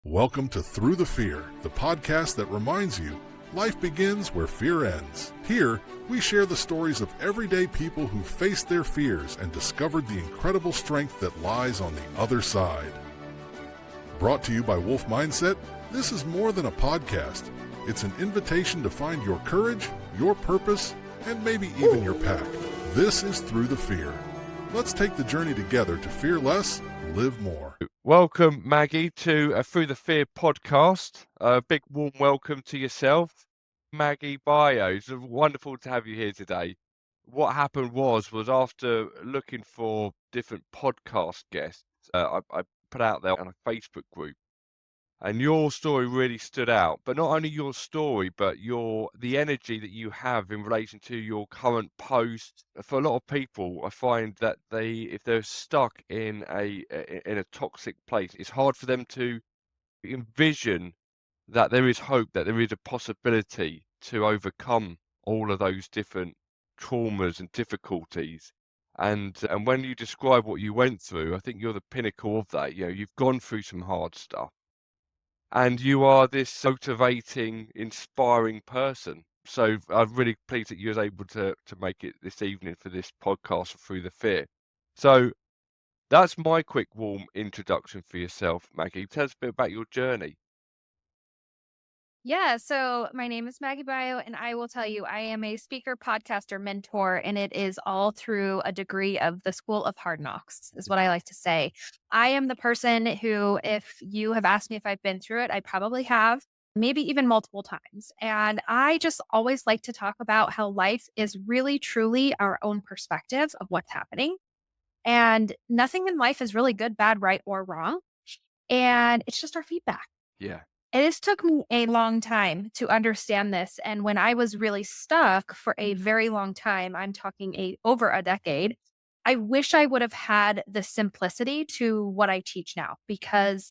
Welcome to Through the Fear, the podcast that reminds you life begins where fear ends. Here, we share the stories of everyday people who faced their fears and discovered the incredible strength that lies on the other side. Brought to you by Wolf Mindset, this is more than a podcast. It's an invitation to find your courage, your purpose, and maybe even your pack. This is Through the Fear. Let's take the journey together to fear less, live more. Welcome, Maggie, to a Through the Fear podcast. A big warm welcome to yourself, Maggie Boilott. It's wonderful to have you here today. What happened was after looking for different podcast guests, I put out there on a Facebook group, and your story really stood out. But not only your story, but the energy that you have in relation to your current post. For a lot of people, I find that if they're stuck in a toxic place, it's hard for them to envision that there is hope, that there is a possibility to overcome all of those different traumas and difficulties. And when you describe what you went through, I think you're the pinnacle of that. You know, you've gone through some hard stuff. And you are this motivating, inspiring person. So I'm really pleased that you was able to make it this evening for this podcast Through the Fear. So that's my quick warm introduction for yourself, Maggie. Tell us a bit about your journey. Yeah, so my name is Maggie Boilott, and I will tell you, I am a speaker, podcaster, mentor, and it is all through a degree of the School of Hard Knocks, is what I like to say. I am the person who, if you have asked me if I've been through it, I probably have, maybe even multiple times. And I just always like to talk about how life is really, truly our own perspective of what's happening. And nothing in life is really good, bad, right, or wrong. And it's just our feedback. Yeah. And this took me a long time to understand this, and when I was really stuck for a very long time, I'm talking over a decade, I wish I would have had the simplicity to what I teach now, because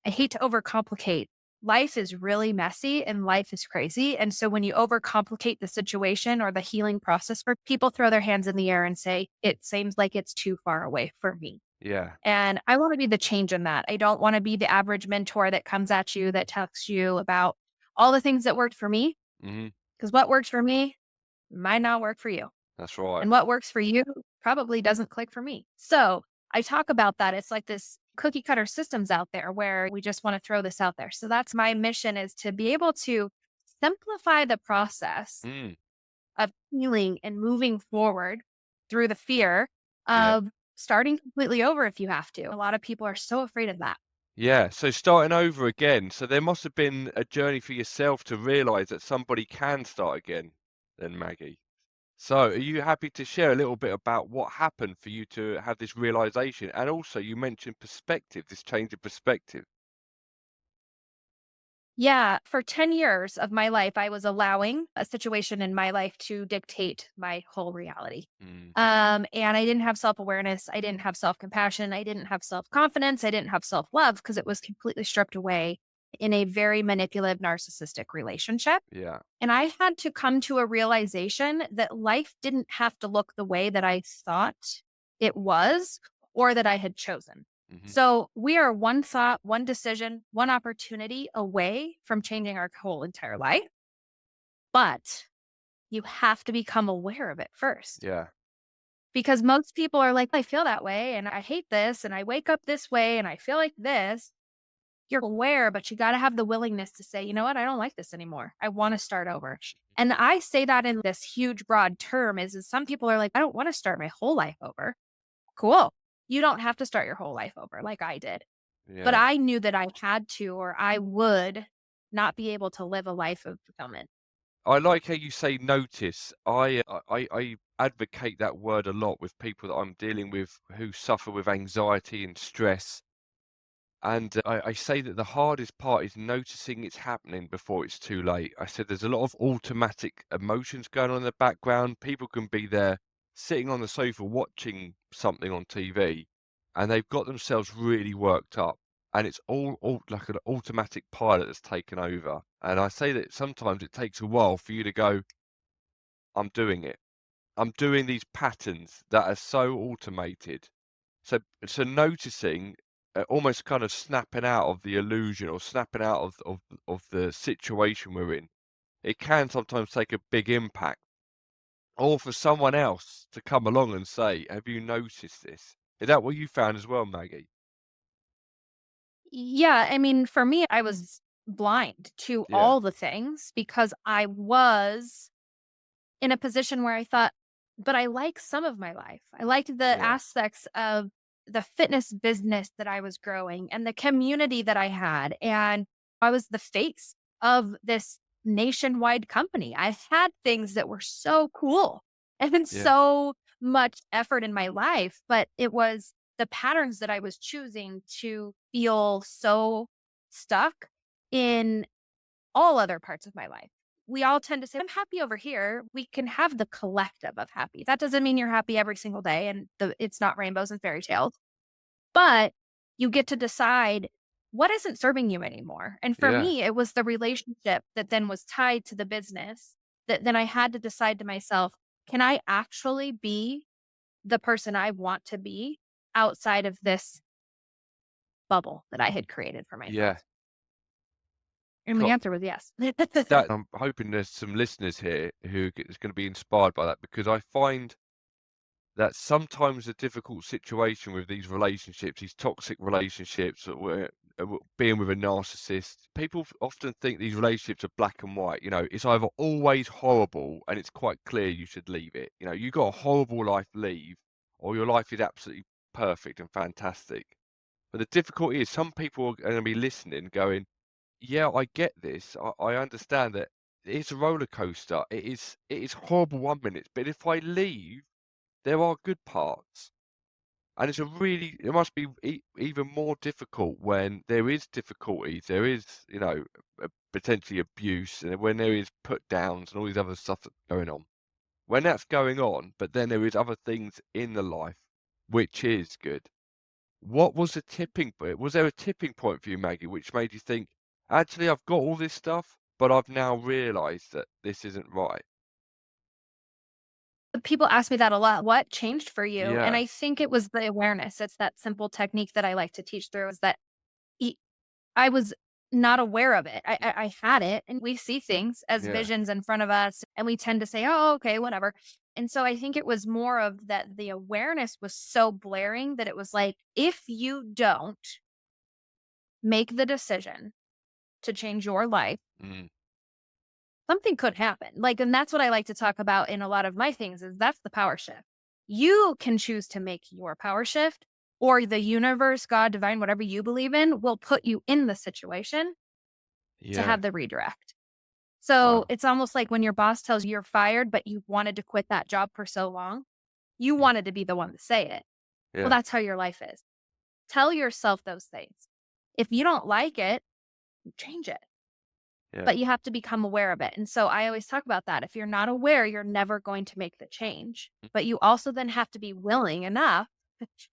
I hate to overcomplicate. Life is really messy and life is crazy, and so when you overcomplicate the situation or the healing process, for people throw their hands in the air and say, "It seems like it's too far away for me." Yeah. And I want to be the change in that. I don't want to be the average mentor that comes at you, that talks to you about all the things that worked for me, Hmm. because what works for me might not work for you. That's right. And what works for you probably doesn't click for me. So I talk about that. It's like this cookie cutter systems out there where we just want to throw this out there. So that's my mission, is to be able to simplify the process Mm. of healing and moving forward through the fear Yeah. of starting completely over if you have to. A lot of people are so afraid of that. Yeah. So starting over again. So there must have been a journey for yourself to realize that somebody can start again, then, Maggie. So, are you happy to share a little bit about what happened for you to have this realization? And also, you mentioned perspective, this change of perspective. Yeah, for 10 years of my life, I was allowing a situation in my life to dictate my whole reality. Mm. And I didn't have self awareness. I didn't have self compassion. I didn't have self confidence. I didn't have self love, because it was completely stripped away in a very manipulative, narcissistic relationship. Yeah. And I had to come to a realization that life didn't have to look the way that I thought it was or that I had chosen. Hmm. So we are one thought, one decision, one opportunity away from changing our whole entire life. But you have to become aware of it first, Yeah. because most people are like, I feel that way and I hate this and I wake up this way and I feel like this. You're aware, but you got to have the willingness to say, you know what? I don't like this anymore. I want to start over. And I say that in this huge, broad term is some people are like, I don't want to start my whole life over. Cool. You don't have to start your whole life over like I did. But Yeah. I knew that I had to, or I would not be able to live a life of fulfillment. I like how you say notice. I advocate that word a lot with people that I'm dealing with who suffer with anxiety and stress. And I say that the hardest part is noticing it's happening before it's too late. I said there's a lot of automatic emotions going on in the background. People can be there sitting on the sofa watching something on TV, and they've got themselves really worked up. And it's all like an automatic pilot that's taken over. And I say that sometimes it takes a while for you to go, I'm doing it. I'm doing these patterns that are so automated. So noticing almost kind of snapping out of the illusion or snapping out of the situation we're in, it can sometimes take a big impact. Or for someone else to come along and say, "Have you noticed this?" Is that what you found as well, Maggie? Yeah, I mean, for me, I was blind to Yeah, all the things because I was in a position where I thought, but I like some of my life. I liked the yeah, aspects of the fitness business that I was growing and the community that I had. And I was the face of this nationwide company. I had things that were so cool and yeah, so much effort in my life, but it was the patterns that I was choosing to feel so stuck in all other parts of my life. We all tend to say, I'm happy over here. We can have the collective of happy. That doesn't mean you're happy every single day and it's not rainbows and fairy tales, but you get to decide what isn't serving you anymore. And for yeah, me, it was the relationship that then was tied to the business that then I had to decide to myself, can I actually be the person I want to be outside of this bubble that I had created for myself? yeah. And the answer was yes. That I'm hoping there's some listeners here who is going to be inspired by that because I find that sometimes a difficult situation with these relationships, these toxic relationships, that being with a narcissist, people often think these relationships are black and white. You know, it's either always horrible and it's quite clear you should leave it. You know, you got a horrible life, leave, or your life is absolutely perfect and fantastic. But the difficulty is some people are going to be listening, going, yeah, I get this. I understand that it's a roller coaster. It is horrible 1 minute, but if I leave, there are good parts. And it must be even more difficult when there is difficulties, there is, potentially abuse, and when there is put downs and all these other stuff that's going on. When that's going on, but then there is other things in the life which is good. What was the tipping point? Was there a tipping point for you, Maggie, which made you think, actually, I've got all this stuff, but I've now realized that this isn't right? People ask me that a lot. What changed for you? And Yeah, I think it was the awareness. It's that simple technique that I like to teach through is that e- I was not aware of it. I had it, and we see things as yeah, visions in front of us, and we tend to say, "Oh, okay, whatever." And so I think it was more of that the awareness was so blaring that it was like, if you don't make the decision to change your life, mm, something could happen. Like, and that's what I like to talk about in a lot of my things is that's the power shift. You can choose to make your power shift, or the universe, God, divine, whatever you believe in, will put you in the situation to yeah, have the redirect. So wow, it's almost like when your boss tells you you're fired, but you wanted to quit that job for so long, you wanted to be the one to say it. Well, yeah, that's how your life is. Tell yourself those things. If you don't like it, change it. yeah, But you have to become aware of it. And so I always talk about that. If you're not aware, you're never going to make the change. mm, But you also then have to be willing enough.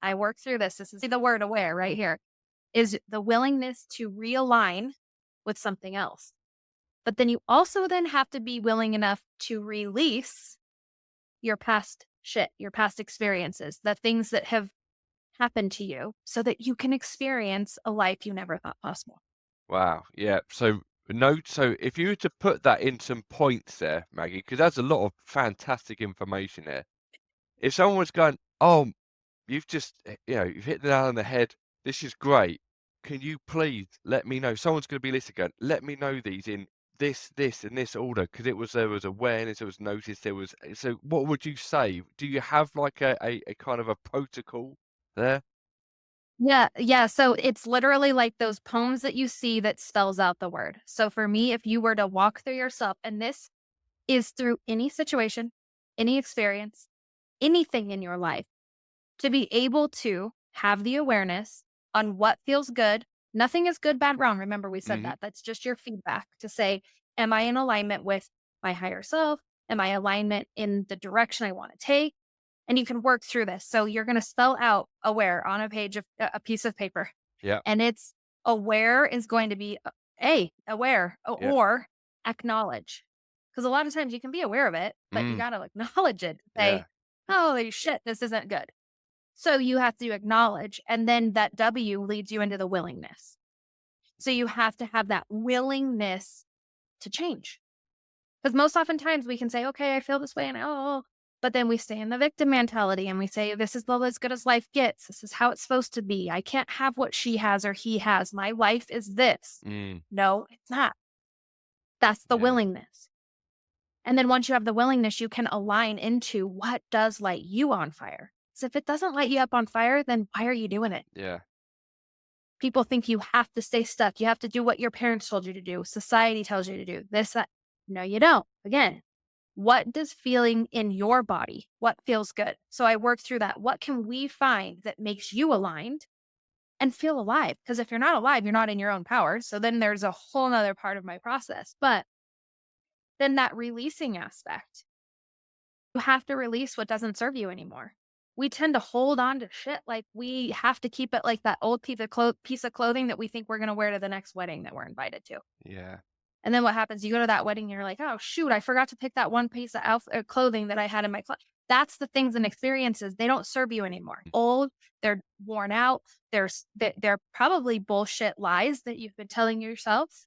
I work through this. This is the word aware right here is the willingness to realign with something else. But then you also then have to be willing enough to release your past shit, your past experiences, the things that have happened to you so that you can experience a life you never thought possible. wow, yeah. So if you were to put that in some points there, Maggie, because that's a lot of fantastic information there. If someone was going, "Oh, you've just, you've hit the nail on the head. This is great. Can you please let me know?" Someone's going to be listening, going, "Let me know these in this, and this order," because there was awareness, there was notice, there was. So, what would you say? Do you have like a kind of a protocol there? Yeah, yeah, so it's literally like those poems that you see that spells out the word. So for me, if you were to walk through yourself, and this is through any situation, any experience, anything in your life, to be able to have the awareness on what feels good. Nothing is good, bad, wrong. Remember, we said Hmm. that. That's just your feedback to say, am I in alignment with my higher self? Am I alignment in the direction I want to take? And you can work through this. So you're going to spell out aware on a page of a piece of paper. Yeah, And it's aware is going to be aware yeah, or acknowledge. Because a lot of times you can be aware of it, but you mm, got to acknowledge it. Say, yeah, holy shit, this isn't good. So you have to acknowledge, and then that W leads you into the willingness. So you have to have that willingness to change. Because most oftentimes we can say, okay, I feel this way and but then we stay in the victim mentality and we say, this is as good as life gets. This is how it's supposed to be. I can't have what she has or he has. My life is this. Mm, No, it's not. That's the yeah. willingness. And then once you have the willingness, you can align into what does light you on fire. So if it doesn't light you up on fire, then why are you doing it? Yeah. People think you have to stay stuck. You have to do what your parents told you to do. Society tells you to do this, that. No, you don't. Again, what does feeling in your body? What feels good? So I work through that. What can we find that makes you aligned and feel alive? Because if you're not alive, you're not in your own power. So then there's a whole nother part of my process. But then that releasing aspect, you have to release what doesn't serve you anymore. We tend to hold on to shit like we have to keep it like that old piece of clothing that we think we're going to wear to the next wedding that we're invited to. Yeah. And then what happens? You go to that wedding and you're like, oh, shoot, I forgot to pick that one piece of clothing that I had in my closet. That's the things and experiences. They don't serve you anymore. Old, they're worn out. They're probably bullshit lies that you've been telling yourself.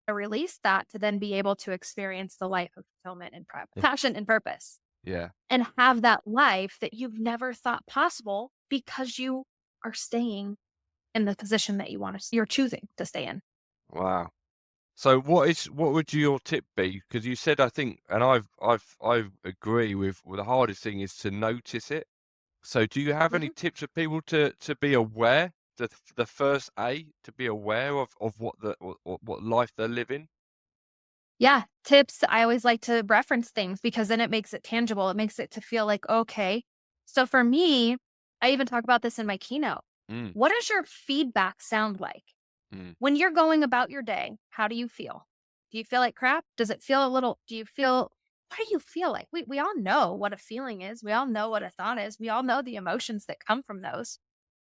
To release that to then be able to experience the life of fulfillment and passion and purpose Yeah. and have that life that you've never thought possible because you are staying in the position that you're choosing to stay in. Wow. So what would your tip be? Because you said, I think, and I agree with, well, the hardest thing is to notice it. So do you have any Mhm. tips for people to be aware, the first A, to be aware of what life they're living? Yeah, tips. I always like to reference things because then it makes it tangible. It makes it to feel like, okay. So for me, I even talk about this in my keynote. Mm, What does your feedback sound like? mm, When you're going about your day, how do you feel? Do you feel like crap? Does it feel do you feel, what do you feel like? We all know what a feeling is. We all know what a thought is. We all know the emotions that come from those.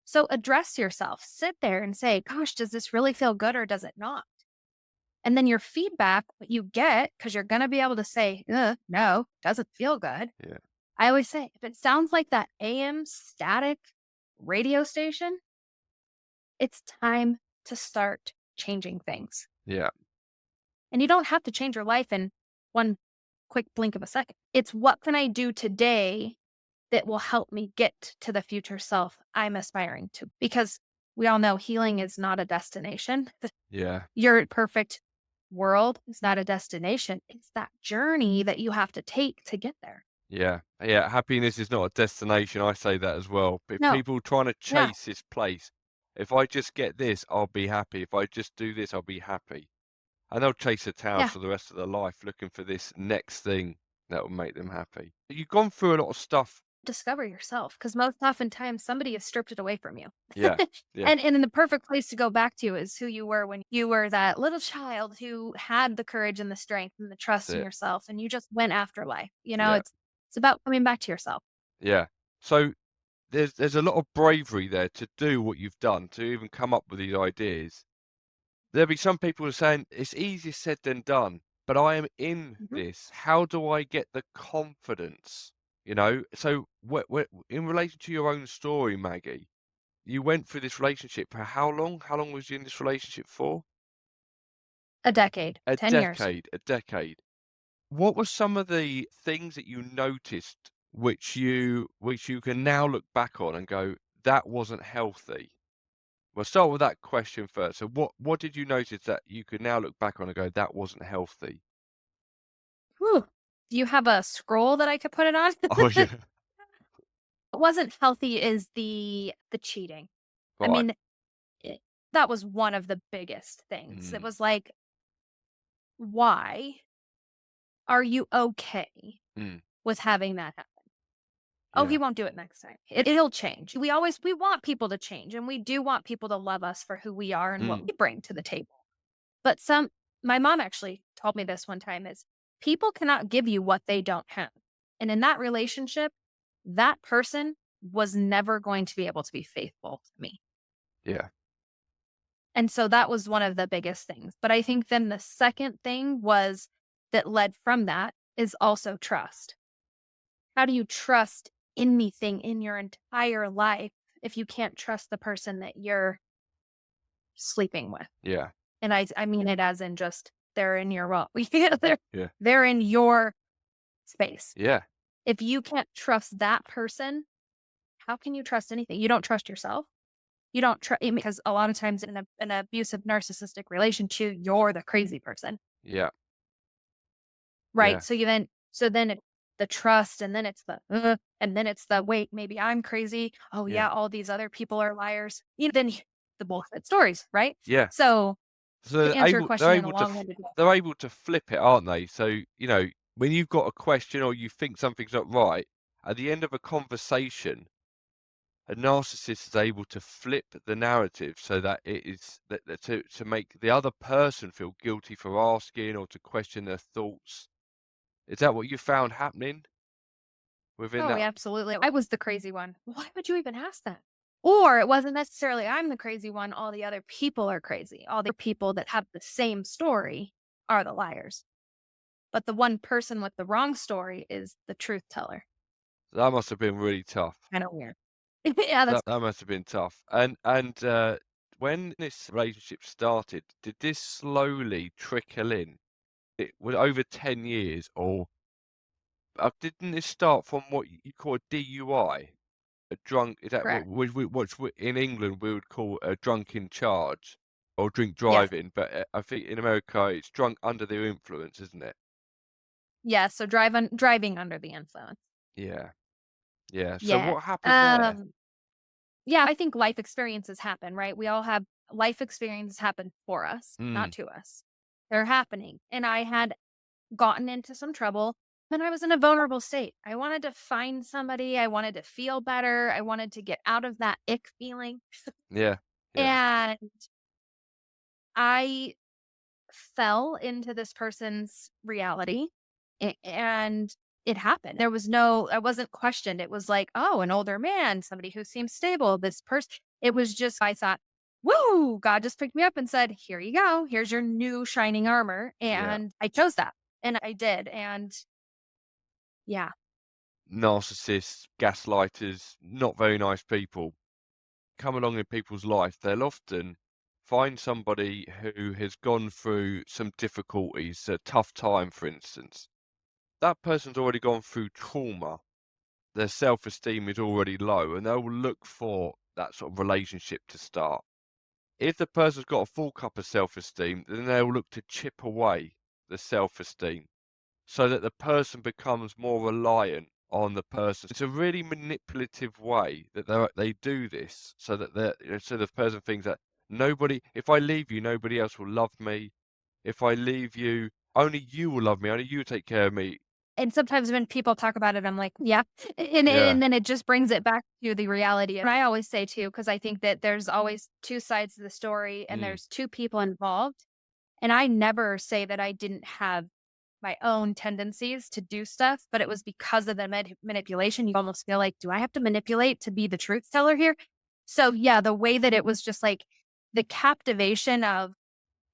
So address yourself, sit there and say, gosh, does this really feel good or does it not? And then your feedback, what you get, because you're going to be able to say, no, doesn't feel good. yeah, I always say, if it sounds like that AM static radio station, it's time to start changing things. yeah, And you don't have to change your life in one quick blink of a second. It's what can I do today that will help me get to the future self I'm aspiring to? Because we all know healing is not a destination. yeah, Your perfect world is not a destination. It's that journey that you have to take to get there. yeah, yeah. Happiness is not a destination. I say that as well. But No. people trying to Yeah. chase this place. If I just get this, I'll be happy. If I just do this, I'll be happy. And they'll chase a tail Yeah. for the rest of their life looking for this next thing that will make them happy. You've gone through a lot of stuff. Discover yourself because most oftentimes somebody has stripped it away from you. Yeah, yeah, And the perfect place to go back to is who you were when you were that little child who had the courage and the strength and the that's trust in it. yourself and you just went after life. Yeah, It's about coming back to yourself. yeah. So there's a lot of bravery there to do what you've done, to even come up with these ideas. There'll be some people who are saying it's easier said than done, but I am in Mhm. this. How do I get the confidence? So in relation to your own story, Maggie, you went through this relationship for how long? How long was you in this relationship for? A decade, A 10 years. decade, a decade. What were some of the things that you noticed which you can now look back on and go, that wasn't healthy? We'll start with that question first. So what did you notice that you could now look back on and go, that wasn't healthy? Whew. Do you have a scroll that I could put it on? Oh yeah. What wasn't healthy is the cheating. I Right. mean, it, that was one of the biggest things. It Mm, was like, why are you okay mm, with having that happen? Oh, he yeah. won't do it next time. It'll change. We want people to change and we do want people to love us for who we are and what Mm, we bring to the table. But my mom actually told me this one time is people cannot give you what they don't have. And in that relationship, that person was never going to be able to be faithful to me. yeah. And so that was one of the biggest things. But I think then the second thing was that led from that is also trust. How do you trust anything in your entire life if you can't trust the person that you're sleeping with. Yeah. And I mean it as in just they're in your well, yeah, Yeah. they're in your space. Yeah. If you can't trust that person, how can you trust anything? You don't trust yourself. You don't trust because a lot of times in an abusive narcissistic relationship, you're the crazy person, Yeah. right? Yeah. So then the trust, and then it's and then it's the wait, maybe I'm crazy. Oh Yeah. yeah, all these other people are liars. Then the bullshit stories, right? Yeah. So So to answer your they're question in a able to long-winded way, they're able to flip it, aren't they? So, when you've got a question or you think something's not right, at the end of a conversation, a narcissist is able to flip the narrative so that it is that to make the other person feel guilty for asking or to question their thoughts. Is that what you found happening within oh, that? yeah, absolutely. I was the crazy one. Why would you even ask that? Or it wasn't necessarily I'm the crazy one. All the other people are crazy. All the people that have the same story are the liars. But the one person with the wrong story is the truth teller. That must have been really tough. Kind of weird. Yeah, that's That must have been tough. And when this relationship started, did this slowly trickle in? It was over 10 years, or didn't this start from what you call a DUI? A drunk, is that what correct. in England we would call a drunk in charge or drink Yes. driving, but I think in America it's drunk under the influence, isn't it? Yeah. So driving under the influence. Yeah. Yeah. So Yeah. what happened there? Um, yeah, I think life experiences happen, right? We all have life experiences happen for us, not Mm, to us. They're happening. And I had gotten into some trouble when I was in a vulnerable state. I wanted to find somebody, I wanted to feel better, I wanted to get out of that ick feeling, yeah. Yeah. and I fell into this person's reality, and it happened. There was no I wasn't questioned. It was like, "Oh, an older man, somebody who seems stable, this person." It was just I thought, "Woo, God just picked me up and said, 'Here you go. Here's your new shining armor.'" Yeah. And I chose that, and I did, and yeah. Narcissists, gaslighters, not very nice people come along in people's life, they'll often find somebody who has gone through some difficulties, a tough time, for instance. That person's already gone through trauma. Their self-esteem is already low, and they'll look for that sort of relationship to start. If the person's got a full cup of self-esteem, then they'll look to chip away the self-esteem so that the person becomes more reliant on the person. It's a really manipulative way that they do this so that so the person thinks that if I leave you, nobody else will love me. If I leave you, only you will love me, only you take care of me. And sometimes when people talk about it, I'm like, "Yeah." And Yeah. and then it just brings it back to the reality. And I always say too, because I think that there's always 2 sides to the story and Mm. there's 2 people involved. And I never say that I didn't have my own tendencies to do stuff, but it was because of the manipulation. You almost feel like, "Do I have to manipulate to be the truth teller here?" So, yeah, the way that it was just like the captivation of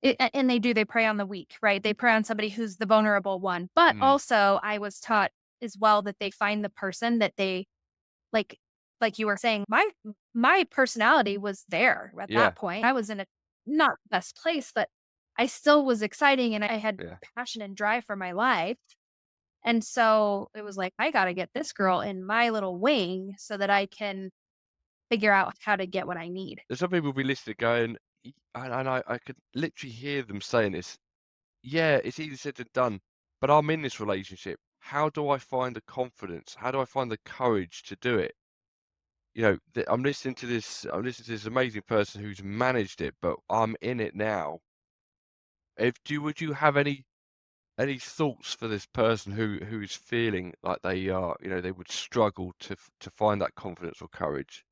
and they prey on the weak, right? They prey on somebody who's the vulnerable one. But Mm. also, I was taught as well that they find the person that they like like you were saying, my personality was there at Yeah. that point. I was in a not the best place, but I still was exciting and I had Yeah. passion and drive for my life. And so it was like, I gotta get this girl in my little wing so that I can figure out how to get what I need. There's some people will be listening going, and I could literally hear them saying this. Yeah, it's easy said than done, but I'm in this relationship. How do I find the confidence? How do I find the courage to do it? I'm listening to this amazing person who's managed it, but I'm in it now. Would you have any thoughts for this person who's feeling like they are, they would struggle to find that confidence or courage?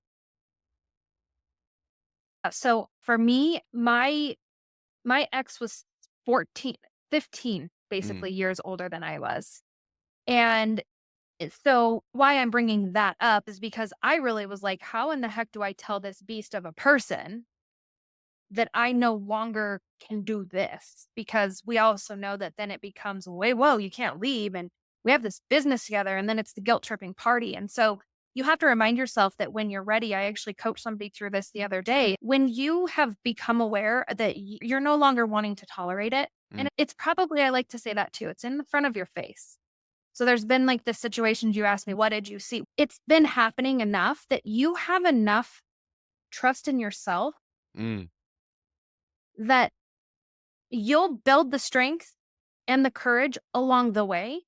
So for me, my ex was 14, 15, Mm, basically years older than I was. And so why I'm bringing that up is because I really was like, how in the heck do I tell this beast of a person that I no longer can do this? Because we also know that then it becomes, wait, whoa, you can't leave. And we have this business together. And then it's the guilt tripping party. And so you have to remind yourself that when you're ready, I actually coached somebody through this the other day. When you have become aware that you're no longer wanting to tolerate it, and it's probably, I like to say that too, it's in the front of your face. So there's been like the situations you asked me, what did you see? It's been happening enough that you have enough trust in yourself Mm. that you'll build the strength and the courage along the way.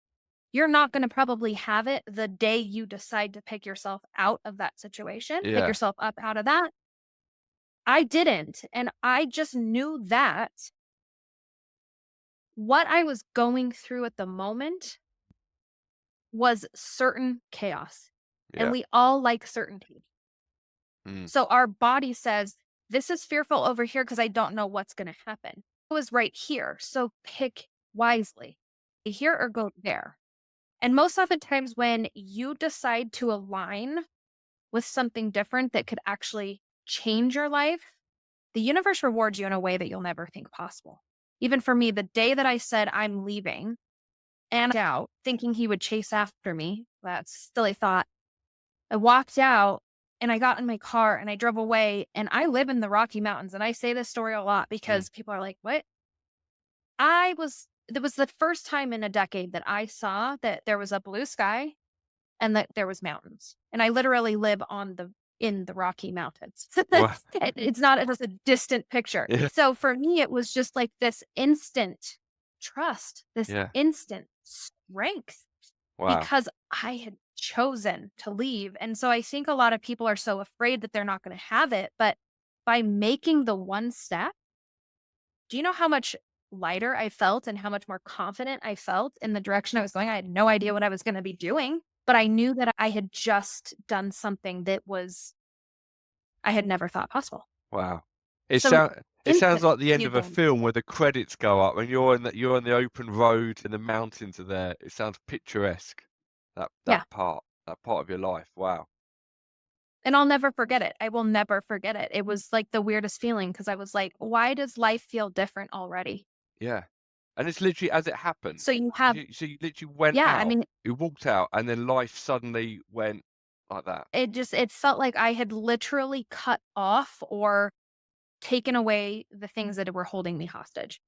You're not going to probably have it the day you decide to pick yourself out of that situation, pick Yeah. yourself up out of that. I didn't. And I just knew that what I was going through at the moment was certain chaos. And Yeah. we all like certainty. Mm. So our body says, this is fearful over here because I don't know what's going to happen. It was right here. So pick wisely, here or go there. And most oftentimes, when you decide to align with something different that could actually change your life, the universe rewards you in a way that you'll never think possible. Even for me, the day that I said I'm leaving and out, thinking he would chase after me, that's a silly thought. I walked out and I got in my car and I drove away. And I live in the Rocky Mountains. And I say this story a lot because people are like, what? It was the first time in a decade that I saw that there was a blue sky and that there was mountains. And I literally live in the Rocky Mountains. Wow. It's not just a distant picture. Yeah. So for me, it was just like this instant trust, this Yeah. instant strength Wow. because I had chosen to leave. And so I think a lot of people are so afraid that they're not going to have it. But by making the one step, do you know how much lighter I felt and how much more confident I felt in the direction I was going? I had no idea what I was going to be doing, but I knew that I had just done something that I had never thought possible. Wow. It So sounds like the end you of a go, film where the credits go up and you're on the open road and the mountains are there. It sounds picturesque. yeah. That part of your life. Wow. And I'll never forget it. I will never forget it. It was like the weirdest feeling because I was like, why does life feel different already? Yeah. And it's literally as it happened. So you have, So you literally went yeah, I out, mean, you walked out, and then life suddenly went like that. it felt like I had literally cut off or taken away the things that were holding me hostage.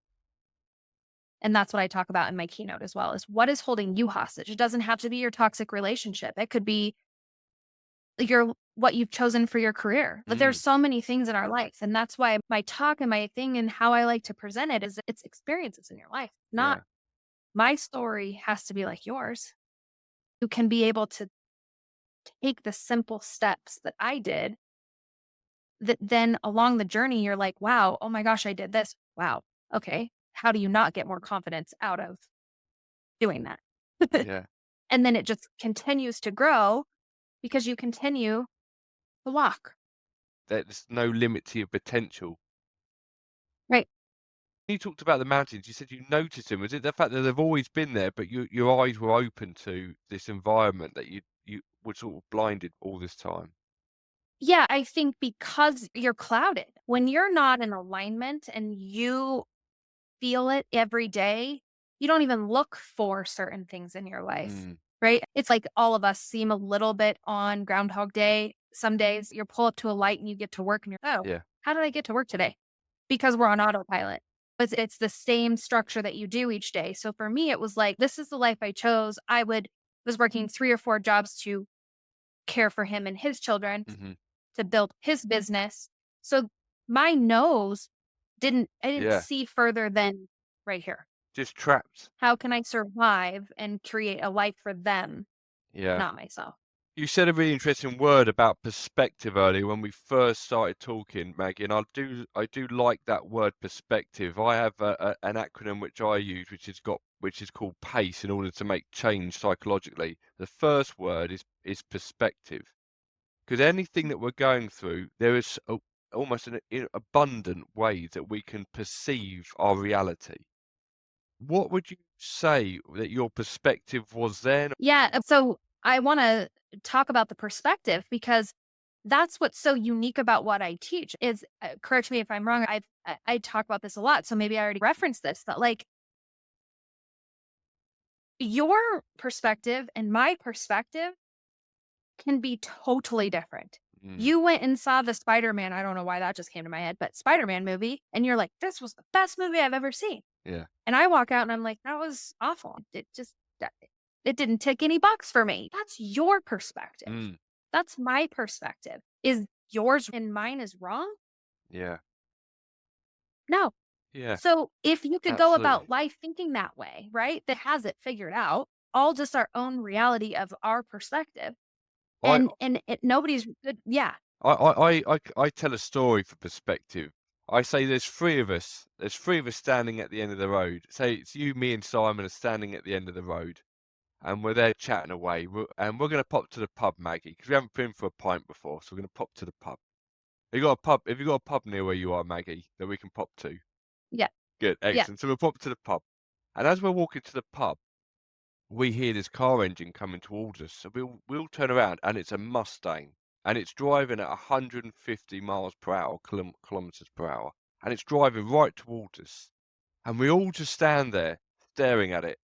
And that's what I talk about in my keynote as well, is what is holding you hostage? It doesn't have to be your toxic relationship. It could be what you've chosen for your career. But there's so many things in our life. And that's why my talk and my thing and how I like to present it is it's experiences in your life. Not Yeah. my story has to be like yours. You can be able to take the simple steps that I did that then along the journey, you're like, wow, oh my gosh, I did this. Wow. Okay. How do you not get more confidence out of doing that? Yeah. And then it just continues to grow because you continue to walk. There's no limit to your potential. Right. You talked about the mountains. You said you noticed them. Was it the fact that they've always been there, but your eyes were open to this environment that you were sort of blinded all this time? Yeah. I think because you're clouded, when you're not in alignment and you feel it every day, you don't even look for certain things in your life. Mm. Right. It's like all of us seem a little bit on Groundhog Day. Some days you pull up to a light and you get to work and you're, oh, Yeah. how did I get to work today? Because we're on autopilot. It's the same structure that you do each day. So for me, it was like, this is the life I chose. Was working 3 or 4 jobs to care for him and his children, Hmm. to build his business. So my nose I didn't Yeah. see further than right here. Just trapped. How can I survive and create a life for them, Yeah. not myself? You said a really interesting word about perspective earlier when we first started talking, Maggie, and I do like that word perspective. I have an acronym which I use, which is called PACE, in order to make change psychologically. The first word is perspective, because anything that we're going through, there is almost an abundant way that we can perceive our reality. What would you say that your perspective was then? Yeah. So I want to talk about the perspective because that's what's so unique about what I teach is, correct me if I'm wrong. I talk about this a lot. So maybe I already referenced this, but like your perspective and my perspective can be totally different. Mm, You went and saw the Spider-Man, I don't know why that just came to my head, but Spider-Man movie, and you're like, "This was the best movie I've ever seen." yeah. And I walk out and I'm like, "That was awful. It didn't tick any box for me." That's your perspective. Mm, That's my perspective. Is yours and mine is wrong? yeah. No. Yeah. So if you could go Absolutely. about life thinking that way, right? That has it figured out, all just our own reality of our perspective. I And nobody's good. Yeah. I tell a story for perspective. I say there's three of us. There's three of us standing at the end of the road. Say it's you, me, and Simon are standing at the end of the road, and we're there chatting away. And we're going to pop to the pub, Maggie, because we haven't been for a pint before. So we're going to pop to the pub. Have you got a pub? Have you got a pub near where you are, Maggie, that we can pop to? Yeah. Good, Yeah. excellent. So we'll pop to the pub, and as we're walking to the pub, we hear this car engine coming towards us. So we'll turn around, and it's a Mustang, and it's driving at 150 miles per hour, kilometers per hour, and it's driving right towards us. And we all just stand there staring at it,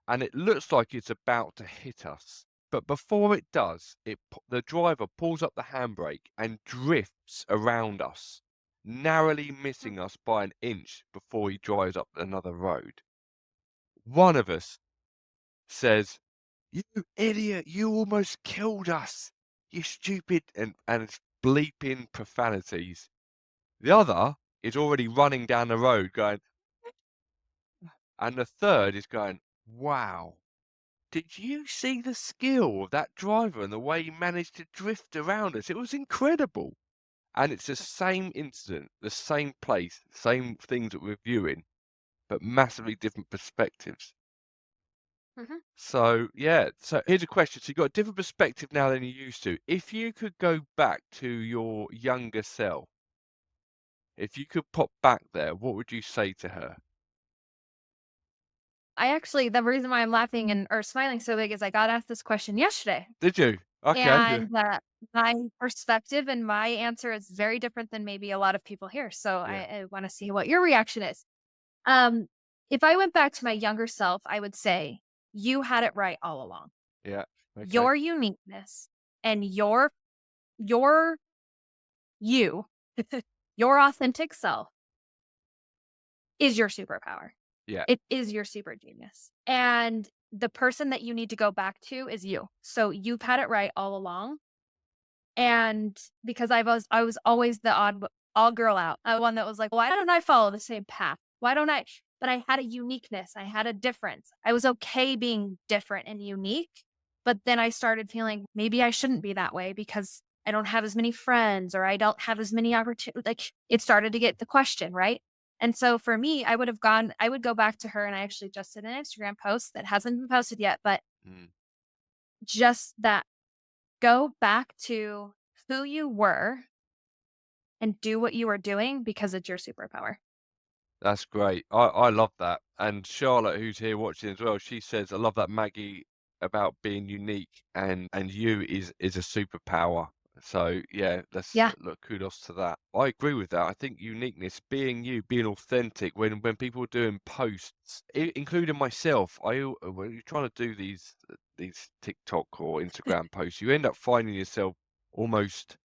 and it looks like it's about to hit us. But before it does, the driver pulls up the handbrake and drifts around us, narrowly missing us by an inch before he drives up another road. One of us says, "You idiot, you almost killed us, you stupid," and it's bleeping profanities. The other is already running down the road going, and the third is going, "Wow, did you see the skill of that driver and the way he managed to drift around us? It was incredible." And it's the same incident, the same place, same things that we're viewing, but massively different perspectives. Mhm. So, yeah. So here's a question. So you've got a different perspective now than you used to. If you could go back to your younger self, if you could pop back there, what would you say to her? I actually, the reason why I'm laughing and or smiling so big is I got asked this question yesterday. Did you? Okay. Yeah. And my perspective and my answer is very different than maybe a lot of people here. So Yeah. I want to see what your reaction is. Um, if I went back to my younger self, I would say, you had it right all along. Yeah. Okay. Your uniqueness and your you, your authentic self is your superpower. Yeah. It is your super genius. And the person that you need to go back to is you. So you've had it right all along. And because I was always the odd girl out. One that was like, "Why don't I follow the same path? Why don't I?" But I had a uniqueness. I had a difference. I was okay being different and unique. But then I started feeling maybe I shouldn't be that way because I don't have as many friends or I don't have as many opportunities. Like it started to get the question, right? And so for me, I would go back to her and I actually just did an Instagram post that hasn't been posted yet, but Mm. just that go back to who you were and do what you are doing because it's your superpower. That's great. I love that. And Charlotte, who's here watching as well, she says, "I love that, Maggie, about being unique and you is a superpower." So yeah, let's Yeah. look, kudos to that. I agree with that. I think uniqueness, being you, being authentic. When people are doing posts, including myself, when you're trying to do these TikTok or Instagram posts, you end up finding yourself almost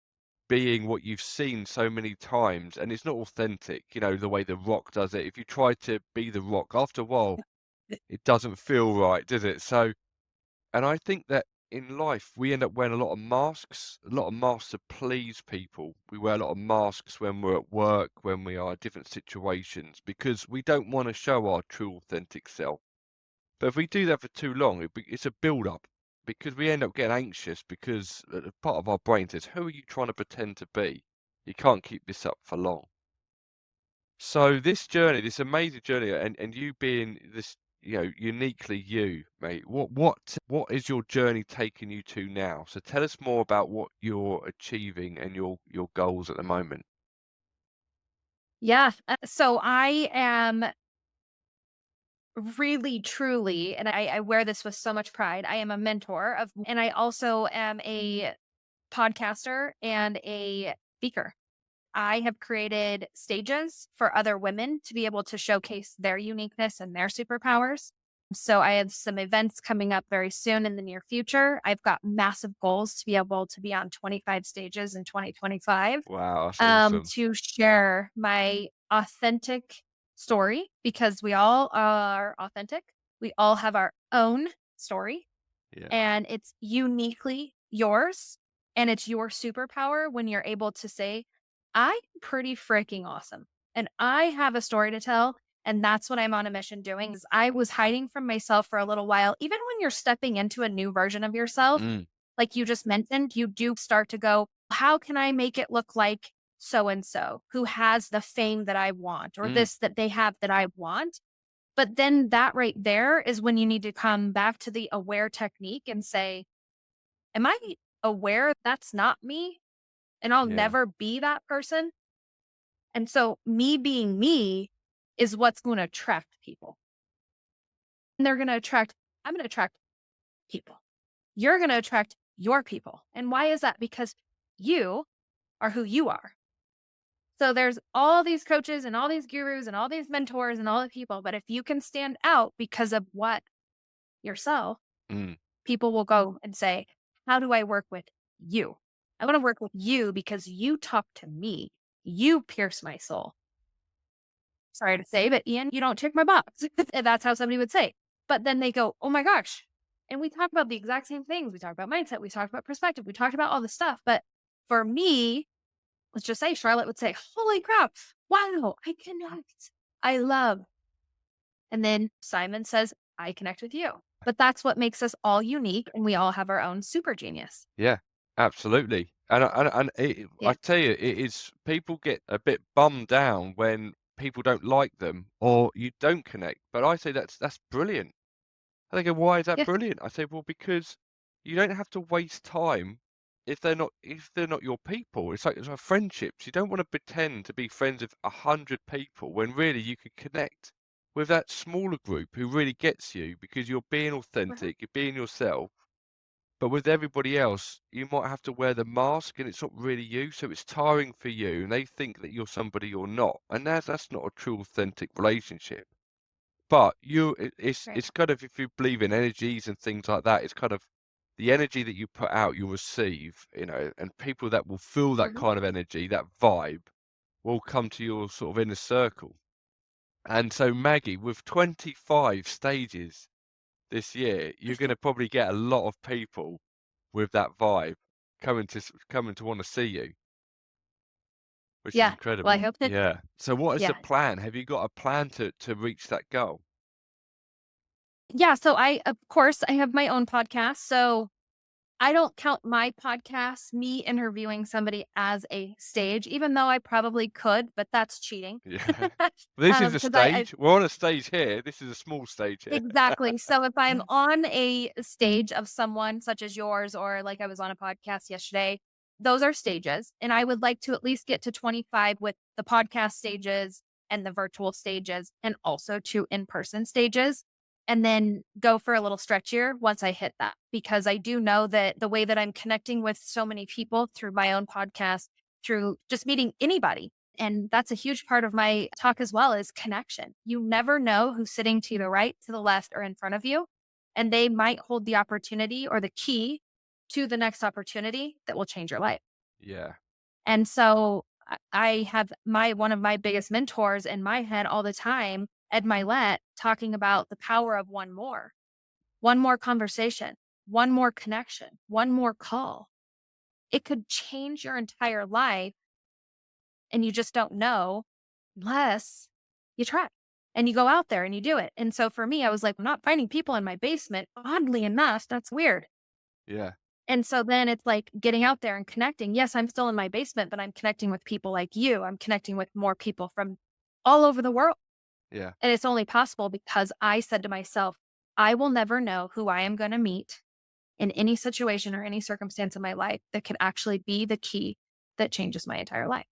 being what you've seen so many times, and it's not authentic, the way The Rock does it. If you try to be The Rock, after a while, it doesn't feel right, does it? So, and I think that in life, we end up wearing a lot of masks to please people. We wear a lot of masks when we're at work, when we are in different situations, because we don't want to show our true authentic self. But if we do that for too long, it's a build-up because we end up getting anxious because part of our brain says, "Who are you trying to pretend to be? You can't keep this up for long." So this journey, this amazing journey, and you being this, uniquely you, mate. What is your journey taking you to now? So tell us more about what you're achieving and your goals at the moment. Yeah. So I am really, truly, and I wear this with so much pride. I am a mentor of, and I also am a podcaster and a speaker. I have created stages for other women to be able to showcase their uniqueness and their superpowers. So I have some events coming up very soon in the near future. I've got massive goals to be able to be on 25 stages in 2025, Wow, that's awesome. to share my authentic story because we all are authentic. We all have our own story Yeah. and it's uniquely yours. And it's your superpower when you're able to say, I'm pretty freaking awesome. And I have a story to tell. And that's what I'm on a mission doing is I was hiding from myself for a little while. Even when you're stepping into a new version of yourself, Mm, like you just mentioned, you do start to go, how can I make it look like so and so who has the fame that I want or mm, this that they have that I want? But then that right there is when you need to come back to the aware technique and say, am I aware that's not me and I'll yeah. never be that person? And so me being me is what's going to attract people. And they're going to attract, I'm going to attract people. You're going to attract your people. And why is that? Because you are who you are. So there's all these coaches and all these gurus and all these mentors and all the people. But if you can stand out because of what yourself, Mm, people will go and say, how do I work with you? I want to work with you because you talk to me. You pierce my soul. Sorry to say, but Ian, you don't check my box. And that's how somebody would say. But then they go, oh my gosh. And we talk about the exact same things. We talk about mindset. We talked about perspective. We talked about all this stuff. But for me, let's just say Charlotte would say, holy crap. Wow, I connect. I love. And then Simon says, I connect with you. But that's what makes us all unique. And we all have our own super genius. yeah, absolutely. I Yeah. tell you, it is people get a bit bummed down when people don't like them or you don't connect. But I say that's brilliant. And they go, "Why is that Yeah. brilliant?" I say, "Well, because you don't have to waste time if they're not your people. It's like friendships. You don't want to pretend to be friends with 100 people when really you could connect with that smaller group who really gets you because you're being Mhm. authentic, you're being yourself. But with everybody else, you might have to wear the mask and it's not really you, so it's tiring for you, and they think that you're somebody you're not, and that's not a true authentic relationship. But it's Right. kind of if you believe in energies and things like that, it's kind of the energy that you put out, you'll receive, and people that will feel that Mhm. kind of energy, that vibe, will come to your sort of inner circle. And so, Maggie, with 25 stages this year, you're going to probably get a lot of people with that vibe coming to want to see you, which is Yeah. Well, I incredible. hope that, Yeah. So, what is the yeah. plan? Have you got a plan to reach that goal? Yeah. So of course, I have my own podcast. So I don't count my podcast, me interviewing somebody as a stage, even though I probably could, but that's cheating. Yeah. This is a Because I stage. We're on a stage here. This is a small stage here. exactly. So if I'm on a stage of someone such as yours, or like I was on a podcast yesterday, those are stages. And I would like to at least get to 25 with the podcast stages and the virtual stages, and also 2 in person stages. And then go for a little stretchier once I hit that, because I do know that the way that I'm connecting with so many people through my own podcast, through just meeting anybody, and that's a huge part of my talk as well is connection. You never know who's sitting to the right, to the left, or in front of you. And they might hold the opportunity or the key to the next opportunity that will change your life. Yeah. And so I have one of my biggest mentors in my head all the time, Ed Milet, talking about the power of one more conversation, one more connection, one more call. It could change your entire life and you just don't know unless you try and you go out there and you do it. And so for me, I was like, I'm not finding people in my basement. Oddly enough, that's weird. Yeah. And so then it's like getting out there and connecting. Yes, I'm still in my basement, but I'm connecting with people like you. I'm connecting with more people from all over the world. Yeah. And it's only possible because I said to myself, I will never know who I am going to meet in any situation or any circumstance in my life that could actually be the key that changes my entire life.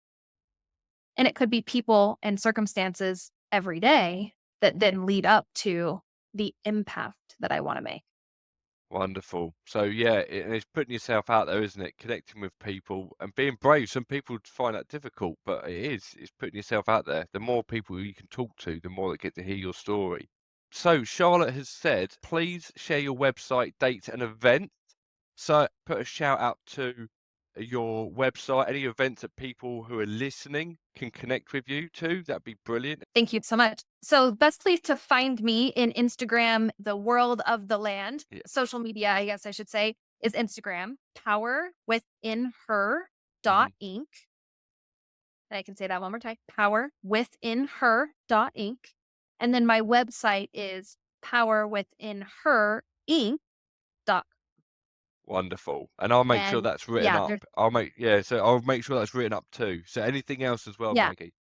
And it could be people and circumstances every day that then lead up to the impact that I want to make. Wonderful. So yeah, and it's putting yourself out there, isn't it? Connecting with people and being brave. Some people find that difficult, but it is. It's putting yourself out there. The more people you can talk to, the more they get to hear your story. So Charlotte has said, please share your website, date, and event. So put a shout out to your website, any events that people who are listening can connect with you to. That'd be brilliant. Thank you so much. So, best place to find me in Instagram, the world of the land, Yeah. social media, I guess I should say, is Instagram, power within her Mhm. dot inc. I can say that one more time, power within her dot inc. And then my website is power within her inc. dot. Wonderful. And I'll make sure And that's written yeah, up. there's, So I'll make sure that's written up too. So anything else as well, yeah. Maggie?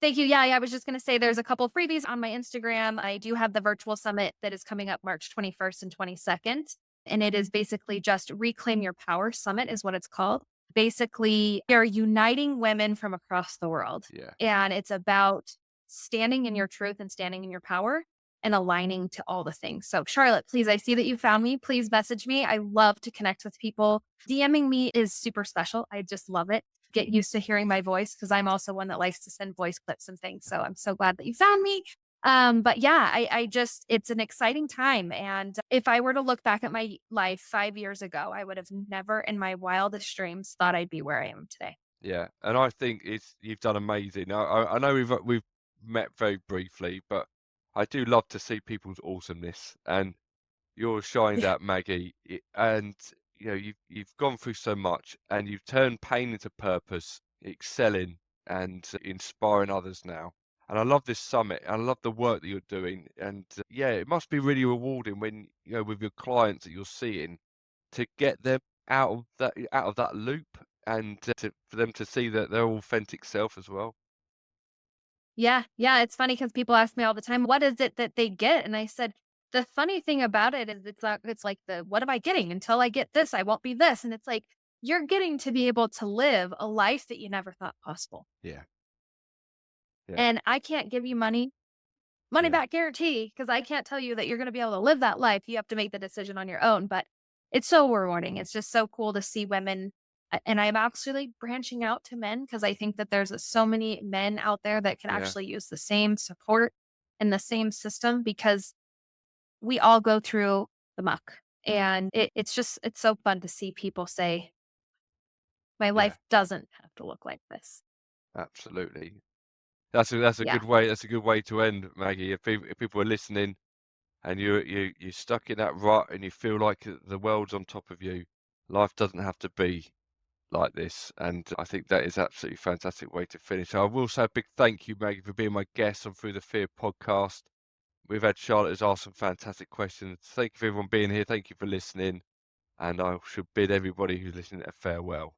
Thank you. Yeah, I was just going to say there's a couple freebies on my Instagram. I do have the virtual summit that is coming up March 21st and 22nd. And it is basically just Reclaim Your Power Summit, is what it's called. Basically, they're uniting women from across the world. Yeah. And it's about standing in your truth and standing in your power and aligning to all the things. So, Charlotte, please, I see that you found me. Please message me. I love to connect with people. DMing me is super special. I just love it. Get used to hearing my voice because I'm also one that likes to send voice clips and things. So I'm so glad that you found me. But yeah, I just, it's an exciting time. And if I were to look back at my life 5 years ago, I would have never in my wildest dreams thought I'd be where I am today. Yeah. And I think you've done amazing. I know we've met very briefly, but I do love to see people's awesomeness. And yours shined Yeah. out, Maggie, and you've gone through so much, and you've turned pain into purpose, excelling and inspiring others now. And I love this summit. I love the work that you're doing, and yeah, it must be really rewarding when with your clients that you're seeing to get them out of that loop, and for them to see that their authentic self as well. Yeah. Yeah. It's funny because people ask me all the time, what is it that they get? And I said, the funny thing about it is it's like what am I getting? Until I get this, I won't be this. And it's like, you're getting to be able to live a life that you never thought possible. Yeah, yeah, And I can't give you money yeah, back guarantee because I can't tell you that you're going to be able to live that life. You have to make the decision on your own. But it's so rewarding. It's just so cool to see women. And I'm actually branching out to men because I think that there's so many men out there that can yeah, actually use the same support and the same system because we all go through the muck. And it's so fun to see people say, my yeah. life doesn't have to look like this. Absolutely. That's a Yeah. good way. That's a good way to end, Maggie. If people are listening and you're stuck in that rut and you feel like the world's on top of you, life doesn't have to be like this. And I think that is absolutely fantastic way to finish. I will say a big thank you, Maggie, for being my guest on Through the Fear podcast. We've had Charlotte has asked some fantastic questions. Thank you for everyone being here. Thank you for listening. And I should bid everybody who's listening a farewell.